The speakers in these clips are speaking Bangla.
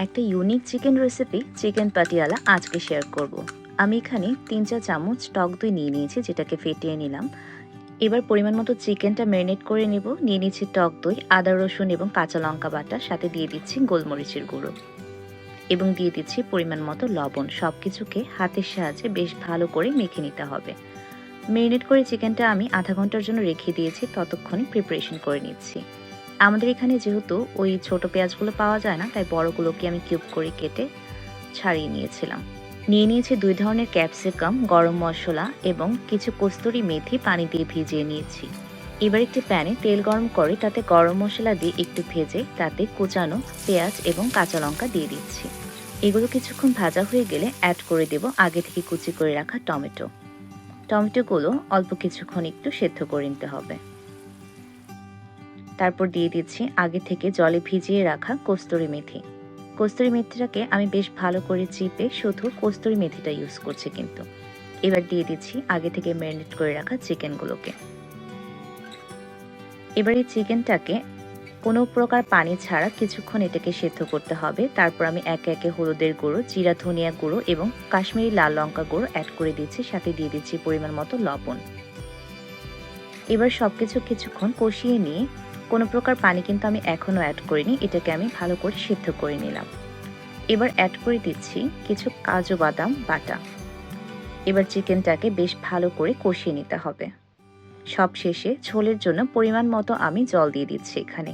একটা unique chicken recipe chicken Patiala আজকে শেয়ার করব। আমি এখানে 3-4 চামচ টক দই নিয়ে নিয়েছি, যেটাকে ফেটিয়ে নিলাম। এবার পরিমাণ মতো চিকেনটা ম্যারিনেট করে নেব। নিয়ে নিচ্ছি টক দই, আদা রসুন এবং কাঁচা লঙ্কা বাটা, সাথে দিয়ে দিচ্ছি গোলমরিচের গুঁড়ো এবং দিয়ে দিচ্ছি পরিমাণ মতো লবণ। সব কিছুকে হাতের সাহায্যে বেশ ভালো করে মেখে নিতে হবে। ম্যারিনেট করে চিকেনটা আমি আধা ঘন্টার জন্য রেখে দিয়েছি, ততক্ষণে প্রিপারেশন করে নিচ্ছি। আমাদের এখানে যেহেতু ওই ছোট পেঁয়াজগুলো পাওয়া যায় না, তাই বড়গুলোকে আমি কিউব করে কেটে ছাড়িয়ে নিয়েছিলাম। নিয়ে নিয়েছি 2 ধরনের ক্যাপসিকাম, গরম মশলা এবং কিছু কস্তুরি মেথি পানি দিয়ে ভিজিয়ে নিয়েছি। এবার একটি প্যানে তেল গরম করে তাতে গরম মশলা দিয়ে একটু ভেজে তাতে কুচানো পেঁয়াজ এবং কাঁচা লঙ্কা দিয়ে দিচ্ছি। এগুলো কিছুক্ষণ ভাজা হয়ে গেলে অ্যাড করে দেব আগে থেকে কুচি করে রাখা টমেটো। টমেটোগুলো অল্প কিছুক্ষণ একটু সেদ্ধ করে নিতে হবে। তারপর দিয়ে দিচ্ছি আগে থেকে জলে ভিজিয়ে রাখা কস্তুরি মেথি। কস্তুরি মেথিটাকে আমি বেশ ভালো করে চিপে শুধু কস্তুরি মেথিটা ইউজ করছি কিন্তু। এবার দিয়ে দিচ্ছি আগে থেকে ম্যারিনেট করে রাখা চিকেনগুলোকে। এবার এই চিকেনটাকে কোনো প্রকার পানি ছাড়া কিছুক্ষণ এটাকে সেদ্ধ করতে হবে। তারপর আমি একে একে হলুদের গুঁড়ো, জিরা ধনিয়া গুঁড়ো এবং কাশ্মীরি লাল লঙ্কা গুঁড়ো অ্যাড করে দিচ্ছি, সাথে দিয়ে দিচ্ছি পরিমাণ মতো লবণ। এবার সবকিছু কিছুক্ষণ কষিয়ে নিয়ে, কোনো প্রকার পানি কিন্তু আমি এখনও অ্যাড করিনি, এটাকে আমি ভালো করে সিদ্ধ করে নিলাম। এবার অ্যাড করে দিচ্ছি কিছু কাজু বাদাম বাটা। এবার চিকেনটাকে বেশ ভালো করে কষিয়ে নিতে হবে। সব শেষে ঝোলের জন্য পরিমাণ মতো আমি জল দিয়ে দিচ্ছি এখানে।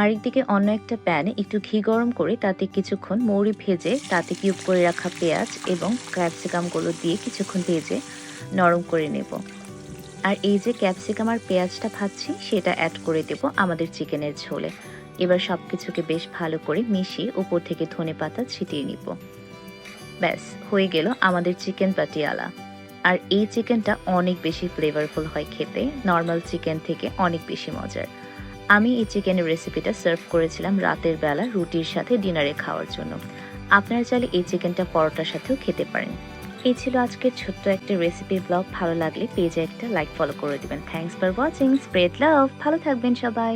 আরেকদিকে অন্য একটা প্যানে একটু ঘি গরম করে তাতে কিছুক্ষণ মৌরি ভেজে তাতে কিউব করে রাখা পেঁয়াজ এবং ক্যাপসিকামগুলো দিয়ে কিছুক্ষণ ভেজে নরম করে নেব। আর এই যে ক্যাপসিকাম আর পেঁয়াজটা ভাজছি, সেটা অ্যাড করে দেব আমাদের চিকেনের ঝোলে। এবার সব কিছুকে বেশ ভালো করে মিশিয়ে উপর থেকে ধনেপাতা ছিটিয়ে নিব। ব্যাস হয়ে গেল আমাদের চিকেন পাটিয়ালা। আর এই চিকেনটা অনেক বেশি ফ্লেভারফুল হয় খেতে, নর্মাল চিকেন থেকে অনেক বেশি মজার। আমি এই চিকেনের রেসিপিটা সার্ভ করেছিলাম রাতের বেলা রুটির সাথে ডিনারে খাওয়ার জন্য। আপনারা চাইলে এই চিকেনটা পরোটার সাথেও খেতে পারেন। এই ছিল আজকের ছোট্ট একটা রেসিপি ব্লগ। ভালো লাগলে পেজে একটা লাইক ফলো করে দিবেন। Thanks for watching. স্প্রেড লাভ। ভালো থাকবেন সবাই।